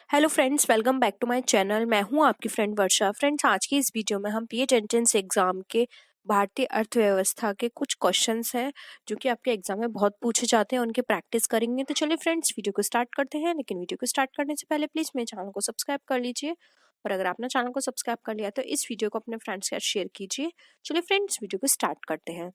Hello friends, welcome back to my channel. मैं हूं आपकी फ्रेंड वर्षा। फ्रेंड्स, आज की इस वीडियो में हम पीएच एंट्रेंस एग्जाम के भारतीय अर्थव्यवस्था के कुछ क्वेश्चंस हैं जो कि आपके एग्जाम में बहुत पूछे जाते हैं, उनके प्रैक्टिस करेंगे। तो चलिए फ्रेंड्स, वीडियो को स्टार्ट करते हैं। लेकिन वीडियो को स्टार्ट करने से पहले प्लीज मेरे चैनल को सब्सक्राइब कर लीजिए, और अगर आपने चैनल को सब्सक्राइब कर लिया तो इस वीडियो को अपने फ्रेंड्स के साथ शेयर कीजिए। चलिए फ्रेंड्स, वीडियो को स्टार्ट करते हैं।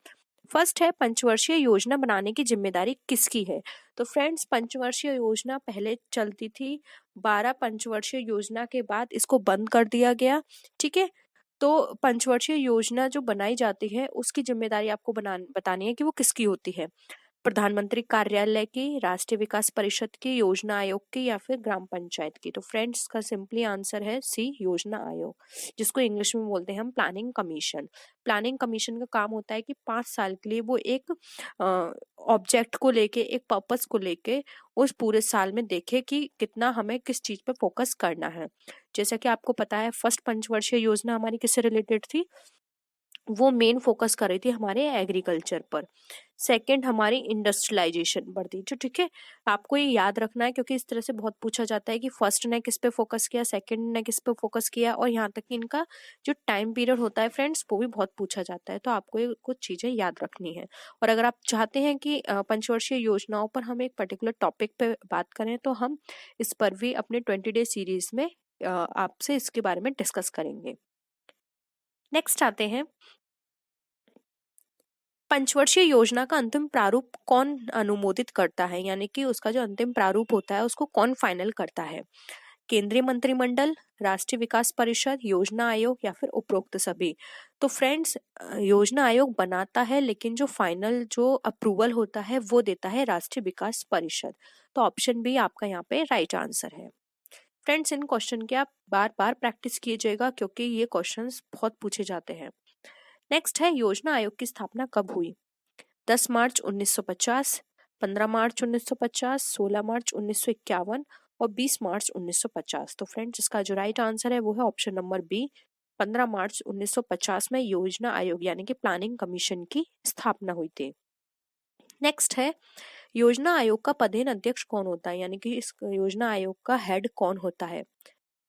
फर्स्ट है, पंचवर्षीय योजना बनाने की जिम्मेदारी किसकी है? तो फ्रेंड्स, पंचवर्षीय योजना पहले चलती थी, 12 पंचवर्षीय योजना के बाद इसको बंद कर दिया गया। ठीक है, तो पंचवर्षीय योजना जो बनाई जाती है उसकी जिम्मेदारी आपको बतानी है कि वो किसकी होती है। प्रधानमंत्री कार्यालय की, राष्ट्रीय विकास परिषद की, योजना आयोग की, या फिर ग्राम पंचायत की। तो फ्रेंड्स, का सिंपली आंसर है सी, योजना आयोग, जिसको इंग्लिश में बोलते हैं हम प्लानिंग कमीशन। प्लानिंग कमीशन का काम होता है कि 5 साल के लिए वो एक ऑब्जेक्ट को लेके, एक पर्पस को लेके उस पूरे साल में देखे कि कितना हमें किस चीज पे फोकस करना है। जैसा कि आपको पता है, फर्स्ट पंचवर्षीय योजना हमारी किससे रिलेटेड थी? वो मेन फोकस कर रही थी हमारे एग्रीकल्चर पर। सेकंड, हमारी इंडस्ट्रियलाइजेशन बढ़ती। जो ठीक है, आपको ये याद रखना है क्योंकि इस तरह से बहुत पूछा जाता है कि फर्स्ट ने किस पे फोकस किया, सेकंड ने किस पे फोकस किया, और यहाँ तक कि इनका जो टाइम पीरियड होता है फ्रेंड्स, वो भी बहुत पूछा जाता है। तो आपको ये कुछ चीजें याद रखनी है। और अगर आप चाहते हैं कि पंचवर्षीय योजनाओं पर हम एक पर्टिकुलर टॉपिक पे बात करें तो हम इस पर भी अपने 20 डे सीरीज में आपसे इसके बारे में डिस्कस करेंगे। नेक्स्ट आते हैं, पंचवर्षीय योजना का अंतिम प्रारूप कौन अनुमोदित करता है, यानी कि उसका जो अंतिम प्रारूप होता है उसको कौन फाइनल करता है? केंद्रीय मंत्रिमंडल, राष्ट्रीय विकास परिषद, योजना आयोग, या फिर उपरोक्त सभी? तो फ्रेंड्स, योजना आयोग बनाता है लेकिन जो फाइनल जो अप्रूवल होता है वो देता है राष्ट्रीय विकास परिषद। तो ऑप्शन बी आपका यहाँ पे राइट आंसर है। फ्रेंड्स, इन क्वेश्चन के आप बार बार प्रैक्टिस कीजिएगा क्योंकि ये क्वेश्चंस बहुत पूछे जाते हैं। नेक्स्ट है, योजना आयोग की स्थापना कब हुई? 10 मार्च 1950, 15 मार्च 1950, 16 मार्च 1951 और 20 मार्च 1950। तो फ्रेंड्स, इसका जो राइट आंसर है वो है ऑप्शन नंबर बी, 15 मार्च 1950 में योजना आयोग यानी कि प्लानिंग कमीशन की स्थापना हुई थी। नेक्स्ट है, योजना आयोग का पदेन अध्यक्ष कौन होता है, यानी कि इस योजना आयोग का हेड कौन होता है?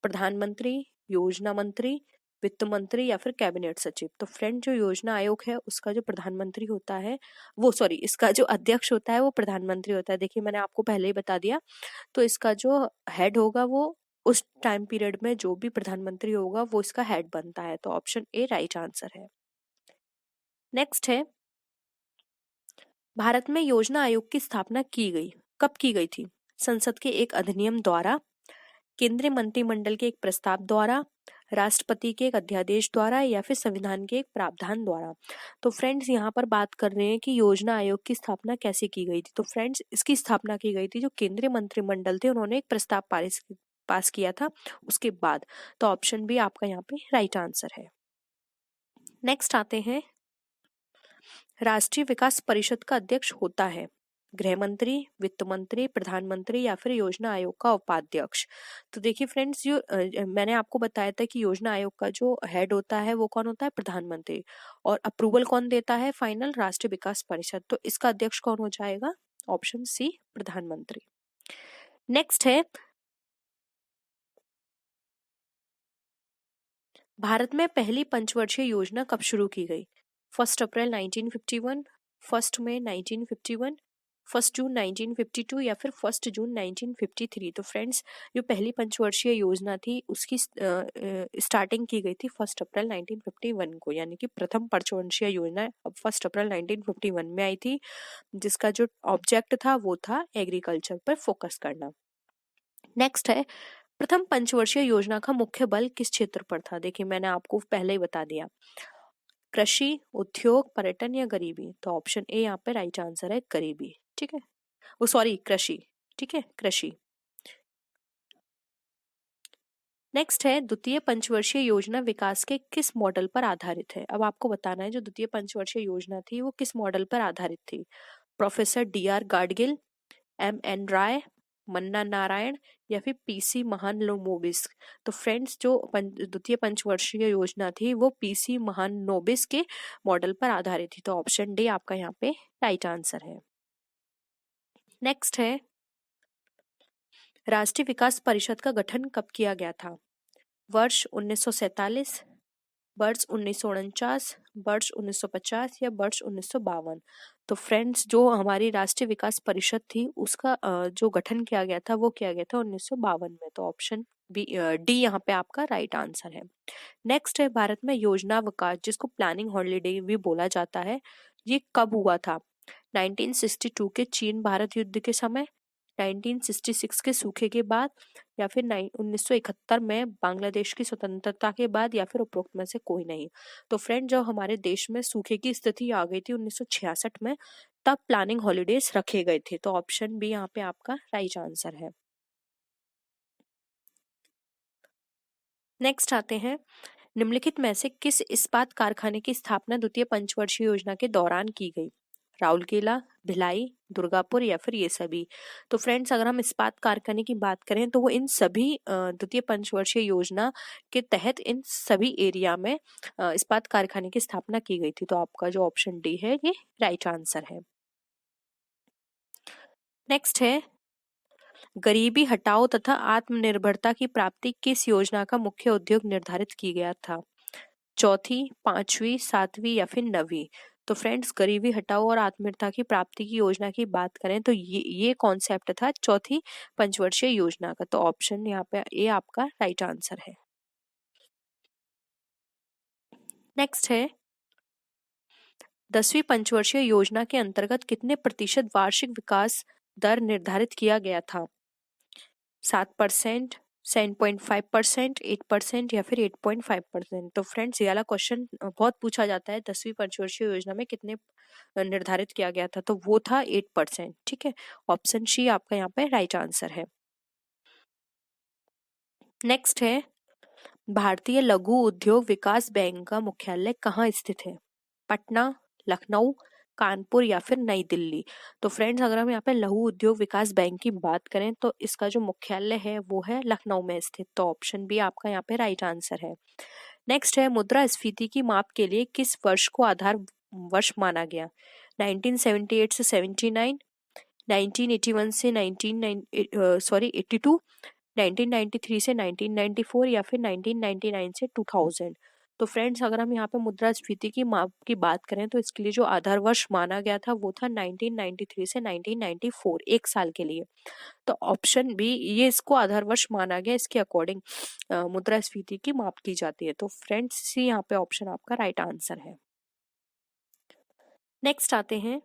प्रधानमंत्री, योजना मंत्री, वित्त मंत्री, या फिर कैबिनेट सचिव? तो फ्रेंड, जो योजना आयोग है उसका जो प्रधानमंत्री होता है इसका जो अध्यक्ष होता है वो प्रधानमंत्री होता है। देखिए, मैंने आपको पहले ही बता दिया। तो इसका जो हेड होगा वो उस टाइम पीरियड में जो भी प्रधानमंत्री होगा वो इसका हेड बनता है। तो ऑप्शन ए राइट आंसर है। नेक्स्ट है, भारत में योजना आयोग की स्थापना कब की गई थी? संसद के एक अधिनियम द्वारा, केंद्रीय मंत्रिमंडल के एक प्रस्ताव द्वारा, राष्ट्रपति के एक अध्यादेश द्वारा, या फिर संविधान के एक प्रावधान द्वारा? तो फ्रेंड्स, यहाँ पर बात कर रहे हैं कि योजना आयोग की स्थापना कैसे की गई थी। तो फ्रेंड्स, इसकी स्थापना की गई थी, जो केंद्रीय मंत्रिमंडल थे उन्होंने एक प्रस्ताव पास किया था उसके बाद। तो ऑप्शन बी आपका यहाँ पे राइट आंसर है। नेक्स्ट आते हैं, राष्ट्रीय विकास परिषद का अध्यक्ष होता है गृह मंत्री, वित्त मंत्री, प्रधानमंत्री, या फिर योजना आयोग का उपाध्यक्ष? तो देखिए फ्रेंड्स, जो मैंने आपको बताया था कि योजना आयोग का जो हेड होता है वो कौन होता है? प्रधानमंत्री। और अप्रूवल कौन देता है फाइनल? राष्ट्रीय विकास परिषद। तो इसका अध्यक्ष कौन हो जाएगा? ऑप्शन सी, प्रधानमंत्री। नेक्स्ट है, भारत में पहली पंचवर्षीय योजना कब शुरू की गई? 1 अप्रैल 1951, 1 मई 1951, 1 जून 1952, या फिर 1 जून 1953? तो फ्रेंड्स, जो पहली पंचवर्षीय योजना थी उसकी स्टार्टिंग की गई थी 1 अप्रैल 1951 को, यानी कि प्रथम पंचवर्षीय योजना 1 अप्रैल 1951 में आई थी, जिसका जो ऑब्जेक्ट था वो था एग्रीकल्चर पर फोकस करना। नेक्स्ट है, प्रथम पंचवर्षीय योजना का मुख्य बल किस क्षेत्र पर था? देखिए, मैंने आपको पहले ही बता दिया, कृषि, उद्योग, पर्यटन, या गरीबी? तो ऑप्शन ए यहाँ पे राइट आंसर है, गरीबी। ठीक है, वो सॉरी, कृषि। ठीक है, कृषि। नेक्स्ट है, द्वितीय पंचवर्षीय योजना विकास के किस मॉडल पर आधारित है? अब आपको बताना है जो द्वितीय पंचवर्षीय योजना थी वो किस मॉडल पर आधारित थी। प्रोफेसर DR गाडगिल, MN राय, मन्ना नारायण, या फिर PC महालनोबिस? तो फ्रेंड्स, जो द्वितीय पंचवर्षीय योजना थी वो PC महालनोबिस के मॉडल पर आधारित थी। तो ऑप्शन डी आपका यहाँ पे राइट आंसर है। नेक्स्ट है, राष्ट्रीय विकास परिषद का गठन कब किया गया था? वर्ष 1947, वर्ष 1949, वर्ष 1950 या वर्ष 1952? तो फ्रेंड्स, जो हमारी राष्ट्रीय विकास परिषद थी उसका जो गठन किया गया था वो किया गया था 1952 में। तो ऑप्शन डी यहाँ पे आपका राइट आंसर है। नेक्स्ट है, भारत में योजनावकाश जिसको प्लानिंग हॉलीडे भी बोला जाता है, ये कब हुआ था? 1962 के चीन भारत युद्ध के समय, 1966 के सूखे के बाद, या फिर 1971 में बांग्लादेश की स्वतंत्रता के बाद, या फिर उपरोक्त में से कोई नहीं। तो फ्रेंड, जब हमारे देश में सूखे की स्थिति आ गई थी 1966 में, तब प्लानिंग हॉलीडेज रखे गए थे। तो ऑप्शन बी यहाँ पे आपका राइट आंसर है। नेक्स्ट आते हैं, निम्नलिखित में से किस इस्पात कारखाने की स्थापना द्वितीय पंचवर्षीय योजना के दौरान की गई? राउरकेला, भिलाई, दुर्गापुर या फिर ये सभी? तो फ्रेंड्स, अगर हम इस्पात कारखाने की बात करें तो वो इन सभी द्वितीय पंचवर्षीय योजना के तहत इन सभी एरिया में इस्पात कारखाने की स्थापना की गई थी। तो आपका जो ऑप्शन डी है ये राइट आंसर है। नेक्स्ट है, गरीबी हटाओ तथा आत्मनिर्भरता की प्राप्ति किस योजना का मुख्य उद्योग निर्धारित की गया था? चौथी, पांचवी, सातवीं या फिर नवीं? तो फ्रेंड्स, गरीबी हटाओ और आत्मनिर्भरता की प्राप्ति की योजना की बात करें तो ये कॉन्सेप्ट था चौथी पंचवर्षीय योजना का। तो ऑप्शन यहाँ पे ए आपका राइट आंसर है। नेक्स्ट है, 10वीं पंचवर्षीय योजना के अंतर्गत कितने प्रतिशत वार्षिक विकास दर निर्धारित किया गया था? 7%, 7.5%, 8% या फिर 8.5%? तो फ्रेंड्स, ये वाला क्वेश्चन बहुत पूछा जाता है, 10वीं पंचवर्षीय योजना में कितने निर्धारित किया गया था? तो वो था 8%। ठीक है, ऑप्शन सी आपका यहाँ पे राइट आंसर है। नेक्स्ट है, भारतीय लघु उद्योग विकास बैंक का मुख्यालय कहाँ स्थित है? पटना, लखनऊ, कानपुर या फिर नई दिल्ली? तो फ्रेंड्स, अगर हम यहाँ पे लघु उद्योग विकास बैंक की बात करें तो इसका जो मुख्यालय है वो है लखनऊ में स्थित। तो ऑप्शन बी आपका यहाँ पे राइट आंसर है। नेक्स्ट है, मुद्रास्फीति की माप के लिए किस वर्ष को आधार वर्ष माना गया? 1978 से 79, 1981 से 82, 1993 से 1994 या फिर 1999 से 2000? तो फ्रेंड्स, अगर हम यहाँ पे मुद्रास्फीति की माप की बात करें तो इसके लिए जो आधार वर्ष माना गया था वो था 1993 से 1994, एक साल के लिए। तो ऑप्शन बी, ये इसको आधार वर्ष माना गया, इसके अकॉर्डिंग मुद्रास्फीति की माप की जाती है। तो फ्रेंड्स, सी यहाँ पे ऑप्शन आपका राइट आंसर है। नेक्स्ट आते हैं,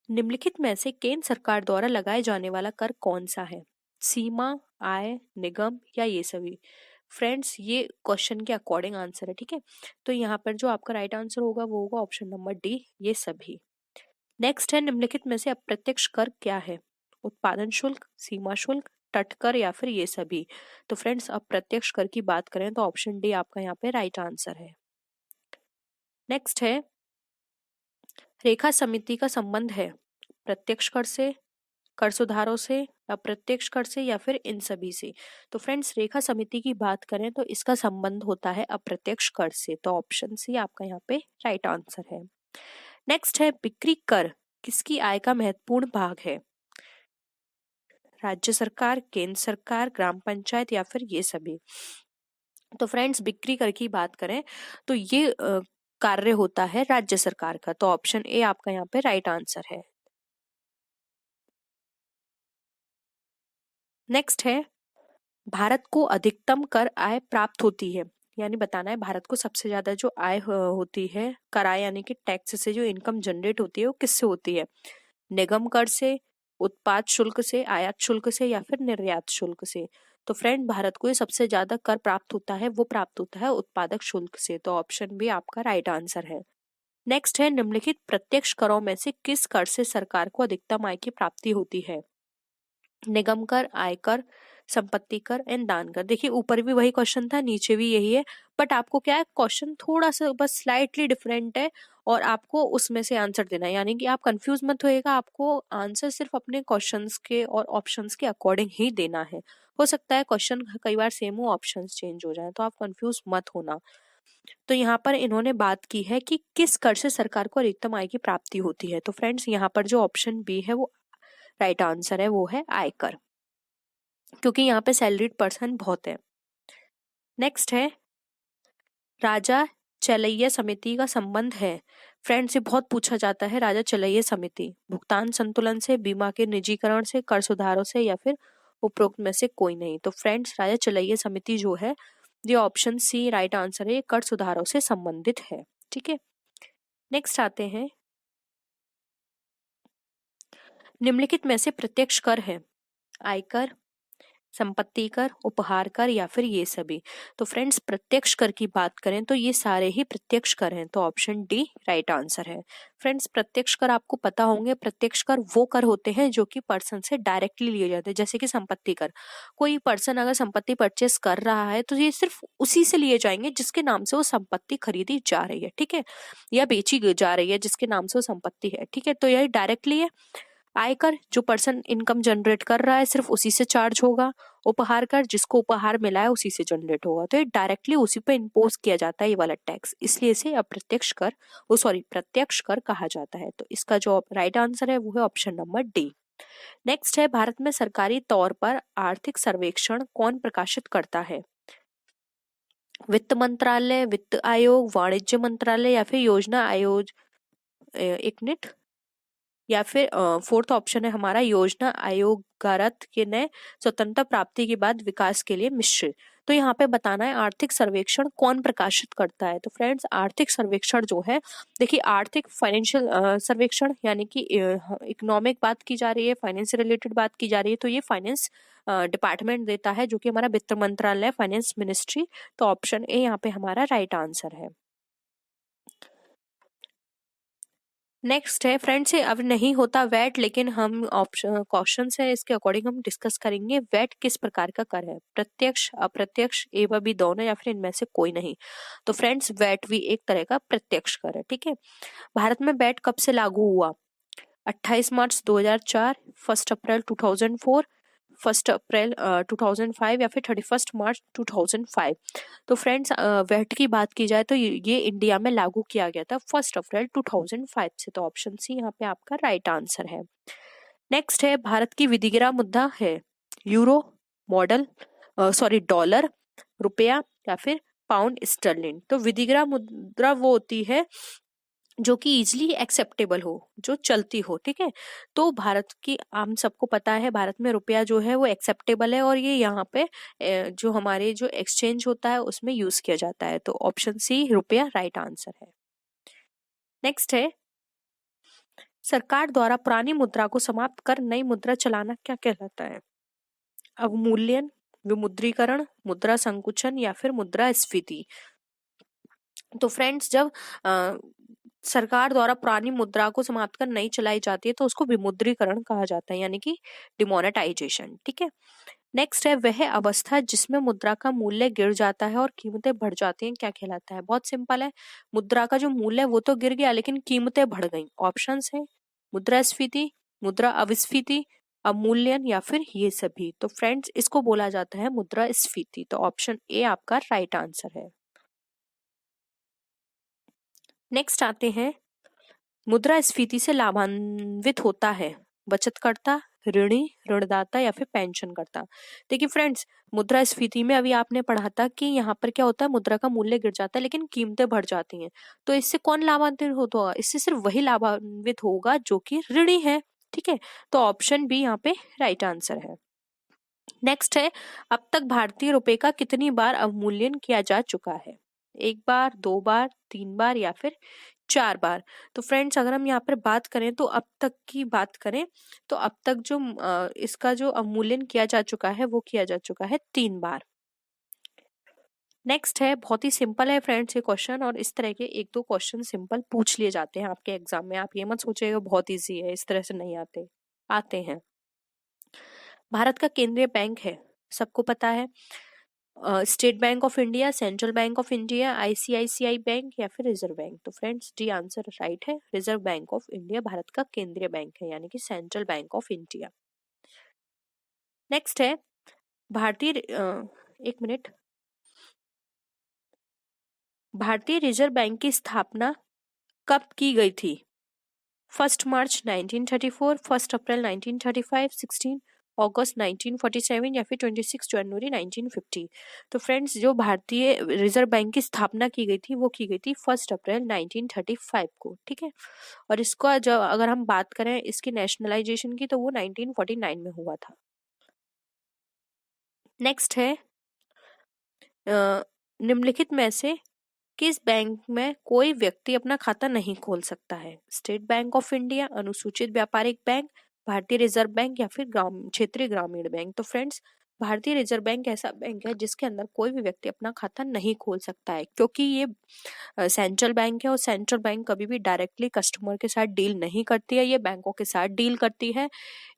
निम्नलिखित में से केंद्र सरकार द्वारा लगाए जाने वाला कर कौन सा है? सीमा, आय, निगम या ये सभी? फ्रेंड्स, ये क्वेश्चन के अकॉर्डिंग आंसर है। ठीक है, तो यहाँ पर जो आपका राइट आंसर होगा वो होगा ऑप्शन नंबर डी, ये सभी। नेक्स्ट है, निम्नलिखित में से अप्रत्यक्ष कर क्या है? उत्पादन शुल्क, सीमा शुल्क, तटकर या फिर ये सभी? तो फ्रेंड्स, अप्रत्यक्ष कर की बात करें तो ऑप्शन डी आपका यहाँ पे राइट आंसर है। नेक्स्ट है, रेखा समिति का संबंध है प्रत्यक्ष कर से, कर सुधारों से, अप्रत्यक्ष कर से या फिर इन सभी से? तो फ्रेंड्स, रेखा समिति की बात करें तो इसका संबंध होता है अप्रत्यक्ष कर से। तो ऑप्शन सी आपका यहाँ पे राइट आंसर है। नेक्स्ट है, बिक्री कर किसकी आय का महत्वपूर्ण भाग है? राज्य सरकार, केंद्र सरकार, ग्राम पंचायत या फिर ये सभी? तो फ्रेंड्स, बिक्री कर की बात करें तो ये कार्य होता है राज्य सरकार का। तो ऑप्शन ए आपका यहाँ पे राइट आंसर है। नेक्स्ट है, भारत को अधिकतम कर आय प्राप्त होती है, यानी बताना है भारत को सबसे ज्यादा जो आय होती है कर आय यानी कि टैक्स से जो इनकम जनरेट होती है वो किससे होती है? निगम कर से, उत्पाद शुल्क से, आयात शुल्क से या फिर निर्यात शुल्क से? तो फ्रेंड, भारत को ये सबसे ज्यादा कर प्राप्त होता है वो प्राप्त होता है उत्पादक शुल्क से। तो ऑप्शन बी आपका राइट आंसर है। नेक्स्ट है, निम्नलिखित प्रत्यक्ष करों में से किस कर से सरकार को अधिकतम आय की प्राप्ति होती है? निगम कर, आयकर, संपत्ति कर एंड दान कर? देखिए, ऊपर भी वही क्वेश्चन था, नीचे भी यही है, बट आपको क्या है, क्वेश्चन थोड़ा सा बस स्लाइटली डिफरेंट है और आपको उसमें से आंसर देना है, यानी कि आप कंफ्यूज मत होइएगा, आपको आंसर सिर्फ अपने क्वेश्चंस के और ऑप्शंस के अकॉर्डिंग ही देना है। हो सकता है क्वेश्चन कई बार सेम हो, ऑप्शंस चेंज हो जाए, तो आप कंफ्यूज मत होना। तो यहाँ पर इन्होंने बात की है कि किस कर से सरकार को अधिकतम आय की प्राप्ति होती है। तो फ्रेंड्स, यहाँ पर जो ऑप्शन बी है वो राइट आंसर है, वो है आयकर। क्योंकि यहाँ पे सैलरीड पर्सन बहुत है। नेक्स्ट है राजा चलैया समिति का संबंध है। फ्रेंड्स, ये बहुत पूछा जाता है। राजा चलैया समिति भुगतान संतुलन से, बीमा के निजीकरण से, कर सुधारों से, या फिर उपरोक्त में से कोई नहीं। तो फ्रेंड्स, राजा चलैया समिति जो है ये ऑप्शन सी राइट आंसर है, ये कर सुधारों से संबंधित है। ठीक है, नेक्स्ट आते हैं निम्नलिखित में से प्रत्यक्ष कर है आयकर, संपत्ति कर, उपहार कर, या फिर ये सभी। तो फ्रेंड्स, प्रत्यक्ष कर की बात करें तो ये सारे ही प्रत्यक्ष कर हैं, तो ऑप्शन डी राइट आंसर है। फ्रेंड्स, प्रत्यक्ष कर आपको पता होंगे, प्रत्यक्ष कर वो कर होते हैं जो कि पर्सन से डायरेक्टली लिए जाते हैं। जैसे कि संपत्ति कर, कोई पर्सन अगर संपत्ति परचेस कर रहा है तो ये सिर्फ उसी से लिए जाएंगे जिसके नाम से वो संपत्ति खरीदी जा रही है, ठीक है, या बेची जा रही है जिसके नाम से वो संपत्ति है, ठीक है, तो यही डायरेक्टली है। आयकर, जो पर्सन इनकम जनरेट कर रहा है सिर्फ उसी से चार्ज होगा। उपहार कर, जिसको उपहार मिला है उसी से जनरेट होगा। तो ये डायरेक्टली उसी पे इम्पोज किया जाता है ये वाला टैक्स, इसलिए इसे अप्रत्यक्ष कर प्रत्यक्ष कर कहा जाता है। तो इसका जो राइट आंसर है वो है ऑप्शन नंबर डी। नेक्स्ट है भारत में सरकारी तौर पर आर्थिक सर्वेक्षण कौन प्रकाशित करता है? वित्त मंत्रालय, वित्त आयोग, वाणिज्य मंत्रालय, या फिर योजना आयोग, एक मिनट, या फिर फोर्थ ऑप्शन है हमारा योजना आयोगारत के नए स्वतंत्रता प्राप्ति के बाद विकास के लिए मिश्रित। तो यहाँ पे बताना है आर्थिक सर्वेक्षण कौन प्रकाशित करता है। तो फ्रेंड्स, आर्थिक सर्वेक्षण जो है, देखिए आर्थिक फाइनेंशियल सर्वेक्षण यानी कि इकोनॉमिक बात की जा रही है, फाइनेंस से रिलेटेड बात की जा रही है, तो ये फाइनेंस डिपार्टमेंट देता है जो कि हमारा वित्त मंत्रालय, फाइनेंस मिनिस्ट्री। तो ऑप्शन ए यहाँ पे हमारा राइट आंसर है। नेक्स्ट है फ्रेंड्स, अब नहीं होता वैट, लेकिन हम ऑप्शन क्वेश्चन है इसके अकॉर्डिंग हम डिस्कस करेंगे। वैट किस प्रकार का कर है? प्रत्यक्ष, अप्रत्यक्ष, ए व बी दोनों, या फिर इनमें से कोई नहीं। तो फ्रेंड्स, वैट भी एक तरह का प्रत्यक्ष कर है, ठीक है। भारत में वैट कब से लागू हुआ? 28 मार्च 2004, 1 अप्रैल 2004, 1 अप्रैल 2005, या फिर 31 मार्च 2005। तो फ्रेंड्स, वैट की बात की जाए तो ये इंडिया में लागू किया गया था 1 अप्रैल 2005 से। तो ऑप्शन सी यहाँ पे आपका राइट आंसर है। नेक्स्ट है भारत की विधिग्रह मुद्रा है यूरो, मॉडल डॉलर, रुपया, या फिर पाउंड स्टर्लिंग। तो विधिग्रह मुद्रा वो होती है जो कि इजिली एक्सेप्टेबल हो, जो चलती हो, ठीक है। तो भारत की हम सबको पता है भारत में रुपया जो है वो एक्सेप्टेबल है, और ये यहाँ पे जो हमारे जो एक्सचेंज होता है उसमें यूज किया जाता है। तो ऑप्शन सी रुपया राइट आंसर है। नेक्स्ट है सरकार द्वारा पुरानी मुद्रा को समाप्त कर नई मुद्रा चलाना क्या कहलाता है? अवमूल्यन, विमुद्रीकरण, मुद्रा संकुचन, या फिर मुद्रा स्फीति। तो फ्रेंड्स, जब सरकार द्वारा पुरानी मुद्रा को समाप्त कर नई चलाई जाती है तो उसको विमुद्रीकरण कहा जाता है, यानी कि डिमोनेटाइजेशन, ठीक है। नेक्स्ट है वह अवस्था जिसमें मुद्रा का मूल्य गिर जाता है और कीमतें बढ़ जाती हैं, क्या कहलाता है? बहुत सिंपल है, मुद्रा का जो मूल्य है वो तो गिर गया लेकिन कीमतें बढ़ गई। ऑप्शंस है मुद्रास्फीति, मुद्रा अविस्फीति, अवमूल्यन, या फिर ये सभी। तो फ्रेंड्स, इसको बोला जाता है मुद्रास्फीति। तो ऑप्शन ए आपका राइट आंसर है। नेक्स्ट आते हैं मुद्रास्फीति से लाभान्वित होता है बचतकर्ता, ऋणी, ऋणदाता, या फिर पेंशनकर्ता। देखिए फ्रेंड्स, मुद्रास्फीति में अभी आपने पढ़ा था कि यहाँ पर क्या होता है, मुद्रा का मूल्य गिर जाता है लेकिन कीमतें बढ़ जाती हैं। तो इससे कौन लाभान्वित होगा? इससे सिर्फ वही लाभान्वित होगा जो कि ऋणी है, ठीक है। तो ऑप्शन बी यहाँ पे राइट आंसर है। नेक्स्ट है अब तक भारतीय रुपए का कितनी बार अवमूल्यन किया जा चुका है? 1 बार, 2 बार, 3 बार, या फिर 4 बार। तो फ्रेंड्स, अगर हम यहाँ पर बात करें तो अब तक की बात करें तो अब तक जो इसका जो अवमूल्यन किया जा चुका है वो किया जा चुका है 3 बार। नेक्स्ट है बहुत ही सिंपल है फ्रेंड्स ये क्वेश्चन, और इस तरह के 1-2 क्वेश्चन सिंपल पूछ लिए जाते हैं आपके एग्जाम में। आप ये मत सोचिएगा बहुत इजी है, इस तरह से नहीं आते हैं। भारत का केंद्रीय बैंक है, सबको पता है, state bank of India, central bank of India, ICICI bank, या फिर रिजर्व बैंक। तो फ्रेंड्स, डी आंसर राइट है, reserve bank of India Bharat का केंद्रीय बैंक है, यानी कि central bank of India. Next है भारतीय एक मिनट, भारतीय रिजर्व बैंक की स्थापना कब की गई थी? 1 मार्च 1934, 1 अप्रैल 1935, अगस्त 1947 या फिर 26 जनवरी 1950। तो फ्रेंड्स, जो भारतीय रिजर्व बैंक की स्थापना की गई थी वो की गई थी 1 अप्रैल 1935 को, ठीक है। और इसको जो अगर हम बात करें इसकी नेशनलाइजेशन की, तो वो 1949 में हुआ था। नेक्स्ट है निम्नलिखित में से किस बैंक में कोई व्यक्ति अपना खाता नहीं खोल सकता है? स्टेट बैंक ऑफ इंडिया, अनुसूचित व्यापारिक बैंक, भारतीय रिजर्व बैंक या फिर क्षेत्रीय ग्रामीण बैंक। तो फ्रेंड्स, भारतीय रिजर्व बैंक ऐसा बैंक है जिसके अंदर कोई भी व्यक्ति अपना खाता नहीं खोल सकता है, क्योंकि ये सेंट्रल बैंक है और सेंट्रल बैंक कभी भी डायरेक्टली कस्टमर के साथ डील नहीं करती है, ये बैंकों के साथ डील करती है।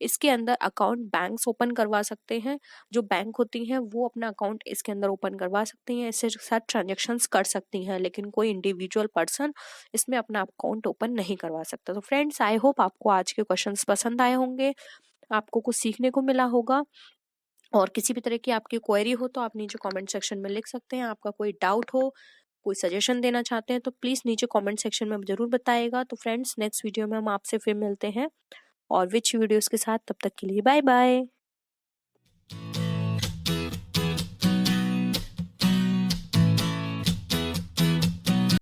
इसके अंदर अकाउंट बैंक्स ओपन करवा सकते हैं, जो बैंक होती हैं वो अपना अकाउंट इसके अंदर ओपन करवा सकती हैं, इसके साथ ट्रांजेक्शन्स कर सकती हैं, लेकिन कोई इंडिविजुअल पर्सन इसमें अपना अकाउंट ओपन नहीं करवा सकता। तो फ्रेंड्स, आई होप आपको आज के क्वेश्चंस पसंद आए होंगे, आपको कुछ सीखने को मिला होगा। और किसी भी तरह की आपकी क्वेरी हो तो आप नीचे कमेंट सेक्शन में लिख सकते हैं। आपका कोई डाउट हो, कोई सजेशन देना चाहते हैं तो प्लीज नीचे कमेंट सेक्शन में जरूर बताइएगा। तो फ्रेंड्स, नेक्स्ट वीडियो में हम आपसे फिर मिलते हैं और विच वीडियोस के साथ। तब तक के लिए बाय बाय।